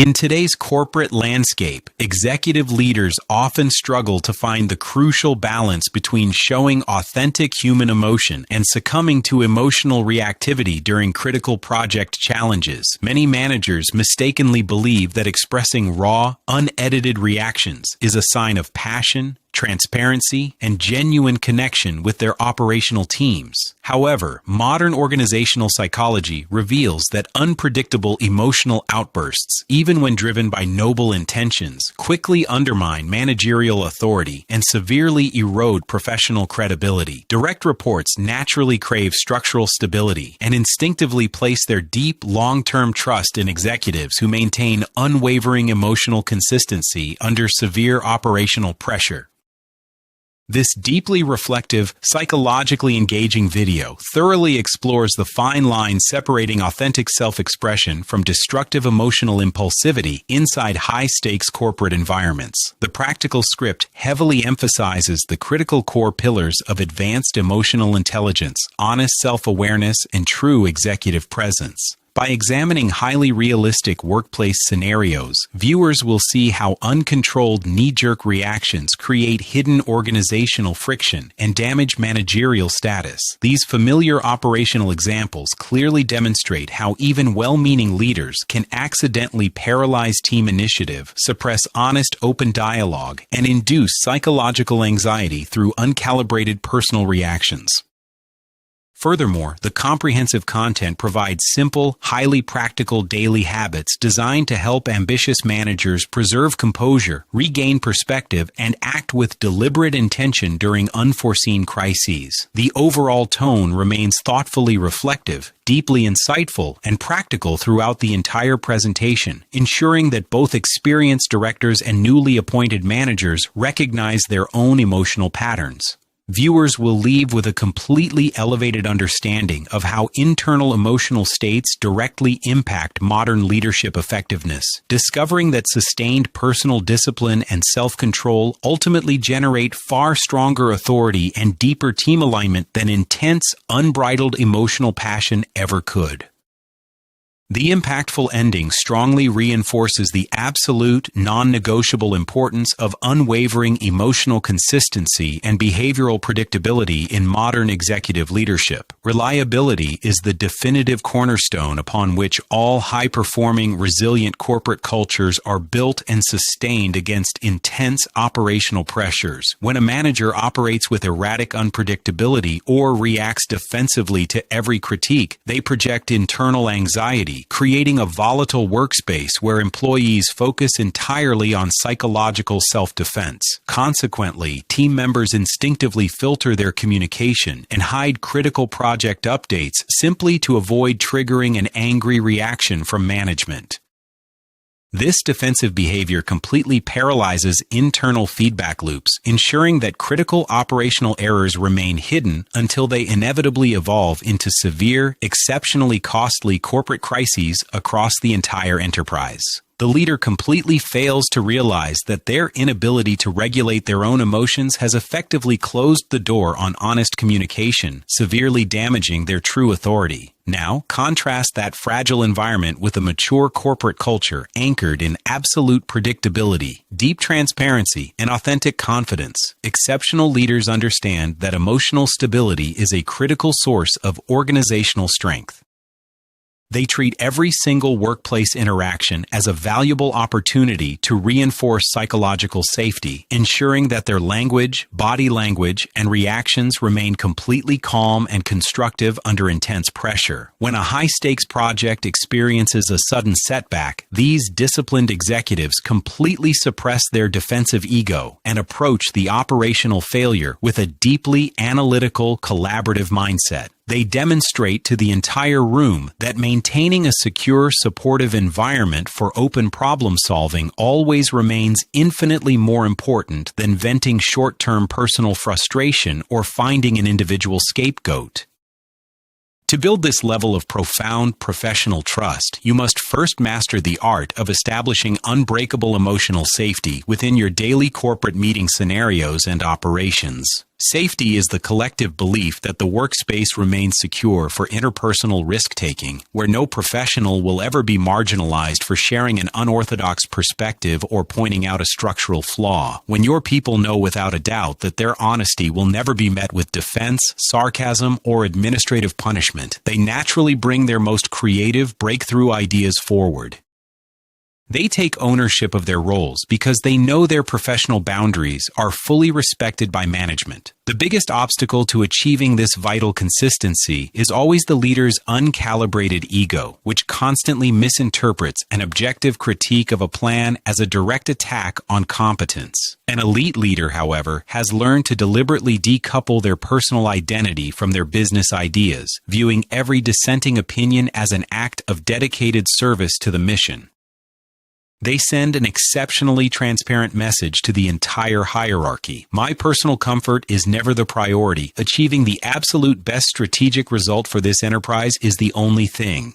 In today's corporate landscape, executive leaders often struggle to find the crucial balance between showing authentic human emotion and succumbing to emotional reactivity during critical project challenges. Many managers mistakenly believe that expressing raw, unedited reactions is a sign of passion, transparency, and genuine connection with their operational teams. However, modern organizational psychology reveals that unpredictable emotional outbursts, even when driven by noble intentions, quickly undermine managerial authority and severely erode professional credibility. Direct reports naturally crave structural stability and instinctively place their deep, long-term trust in executives who maintain unwavering emotional consistency under severe operational pressure. This deeply reflective, psychologically engaging video thoroughly explores the fine line separating authentic self-expression from destructive emotional impulsivity inside high-stakes corporate environments. The practical script heavily emphasizes the critical core pillars of advanced emotional intelligence, honest self-awareness, and true executive presence. By examining highly realistic workplace scenarios, viewers will see how uncontrolled knee-jerk reactions create hidden organizational friction and damage managerial status. These familiar operational examples clearly demonstrate how even well-meaning leaders can accidentally paralyze team initiative, suppress honest, open dialogue, and induce psychological anxiety through uncalibrated personal reactions. Furthermore, the comprehensive content provides simple, highly practical daily habits designed to help ambitious managers preserve composure, regain perspective, and act with deliberate intention during unforeseen crises. The overall tone remains thoughtfully reflective, deeply insightful, and practical throughout the entire presentation, ensuring that both experienced directors and newly appointed managers recognize their own emotional patterns. Viewers will leave with a completely elevated understanding of how internal emotional states directly impact modern leadership effectiveness, discovering that sustained personal discipline and self-control ultimately generate far stronger authority and deeper team alignment than intense, unbridled emotional passion ever could. The impactful ending strongly reinforces the absolute, non-negotiable importance of unwavering emotional consistency and behavioral predictability in modern executive leadership. Reliability is the definitive cornerstone upon which all high-performing, resilient corporate cultures are built and sustained against intense operational pressures. When a manager operates with erratic unpredictability or reacts defensively to every critique, they project internal anxiety, creating a volatile workspace where employees focus entirely on psychological self-defense. Consequently, team members instinctively filter their communication and hide critical project updates simply to avoid triggering an angry reaction from management. This defensive behavior completely paralyzes internal feedback loops, ensuring that critical operational errors remain hidden until they inevitably evolve into severe, exceptionally costly corporate crises across the entire enterprise. The leader completely fails to realize that their inability to regulate their own emotions has effectively closed the door on honest communication, severely damaging their true authority. Now, contrast that fragile environment with a mature corporate culture anchored in absolute predictability, deep transparency, and authentic confidence. Exceptional leaders understand that emotional stability is a critical source of organizational strength. They treat every single workplace interaction as a valuable opportunity to reinforce psychological safety, ensuring that their language, body language, and reactions remain completely calm and constructive under intense pressure. When a high-stakes project experiences a sudden setback, these disciplined executives completely suppress their defensive ego and approach the operational failure with a deeply analytical, collaborative mindset. They demonstrate to the entire room that maintaining a secure, supportive environment for open problem solving always remains infinitely more important than venting short-term personal frustration or finding an individual scapegoat. To build this level of profound professional trust, you must first master the art of establishing unbreakable emotional safety within your daily corporate meeting scenarios and operations. Safety is the collective belief that the workspace remains secure for interpersonal risk-taking, where no professional will ever be marginalized for sharing an unorthodox perspective or pointing out a structural flaw. When your people know without a doubt that their honesty will never be met with defense, sarcasm, or administrative punishment, they naturally bring their most creative breakthrough ideas forward. They take ownership of their roles because they know their professional boundaries are fully respected by management. The biggest obstacle to achieving this vital consistency is always the leader's uncalibrated ego, which constantly misinterprets an objective critique of a plan as a direct attack on competence. An elite leader, however, has learned to deliberately decouple their personal identity from their business ideas, viewing every dissenting opinion as an act of dedicated service to the mission. They send an exceptionally transparent message to the entire hierarchy. My personal comfort is never the priority. Achieving the absolute best strategic result for this enterprise is the only thing.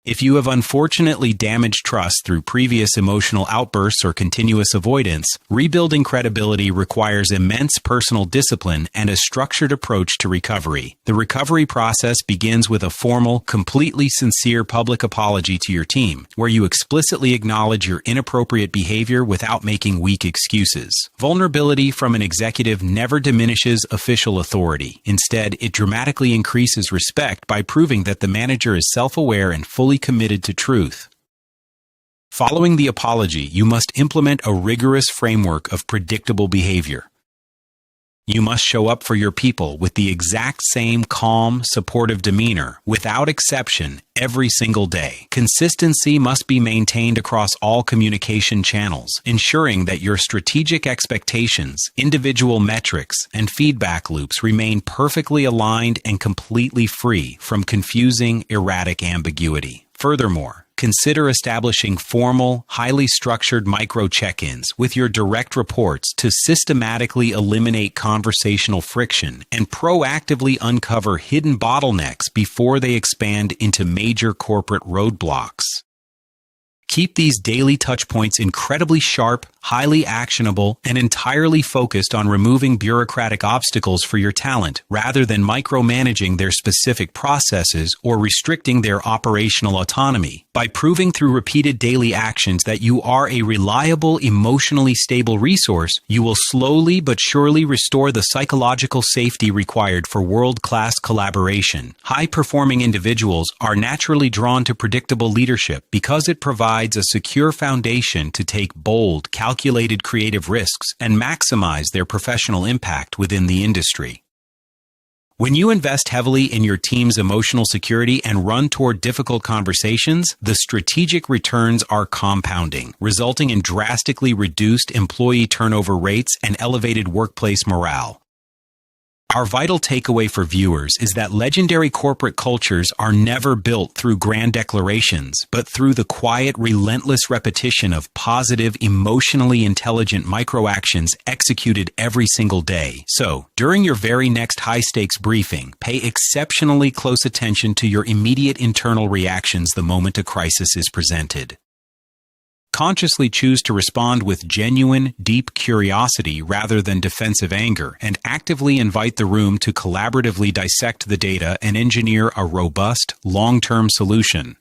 If you have unfortunately damaged trust through previous emotional outbursts or continuous avoidance, rebuilding credibility requires immense personal discipline and a structured approach to recovery. The recovery process begins with a formal, completely sincere public apology to your team, where you explicitly acknowledge your inappropriate behavior without making weak excuses. Vulnerability from an executive never diminishes official authority. Instead, it dramatically increases respect by proving that the manager is self-aware and fully committed to truth. Following the apology, you must implement a rigorous framework of predictable behavior. You must show up for your people with the exact same calm, supportive demeanor, without exception, every single day. Consistency must be maintained across all communication channels, ensuring that your strategic expectations, individual metrics, and feedback loops remain perfectly aligned and completely free from confusing, erratic ambiguity. Furthermore, consider establishing formal, highly structured micro check-ins with your direct reports to systematically eliminate conversational friction and proactively uncover hidden bottlenecks before they expand into major corporate roadblocks. Keep these daily touchpoints incredibly sharp, highly actionable, and entirely focused on removing bureaucratic obstacles for your talent, rather than micromanaging their specific processes or restricting their operational autonomy. By proving through repeated daily actions that you are a reliable, emotionally stable resource, you will slowly but surely restore the psychological safety required for world-class collaboration. High-performing individuals are naturally drawn to predictable leadership because it provides a secure foundation to take bold, calculated creative risks and maximize their professional impact within the industry. When you invest heavily in your team's emotional security and run toward difficult conversations, the strategic returns are compounding, resulting in drastically reduced employee turnover rates and elevated workplace morale. Our vital takeaway for viewers is that legendary corporate cultures are never built through grand declarations, but through the quiet, relentless repetition of positive, emotionally intelligent microactions executed every single day. So, during your very next high-stakes briefing, pay exceptionally close attention to your immediate internal reactions the moment a crisis is presented. Consciously choose to respond with genuine, deep curiosity rather than defensive anger, and actively invite the room to collaboratively dissect the data and engineer a robust, long-term solution.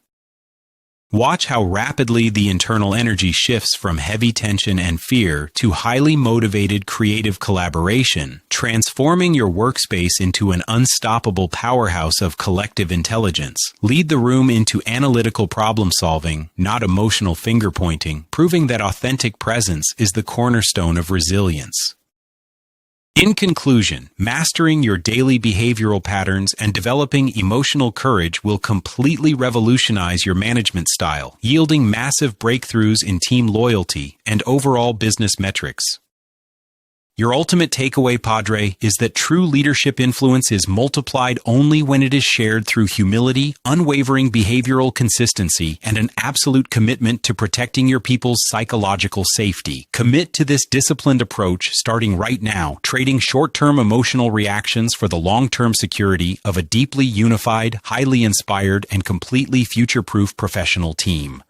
Watch how rapidly the internal energy shifts from heavy tension and fear to highly motivated creative collaboration, transforming your workspace into an unstoppable powerhouse of collective intelligence. Lead the room into analytical problem solving, not emotional finger pointing, proving that authentic presence is the cornerstone of resilience. In conclusion, mastering your daily behavioral patterns and developing emotional courage will completely revolutionize your management style, yielding massive breakthroughs in team loyalty and overall business metrics. Your ultimate takeaway, Padre, is that true leadership influence is multiplied only when it is shared through humility, unwavering behavioral consistency, and an absolute commitment to protecting your people's psychological safety. Commit to this disciplined approach starting right now, trading short-term emotional reactions for the long-term security of a deeply unified, highly inspired, and completely future-proof professional team.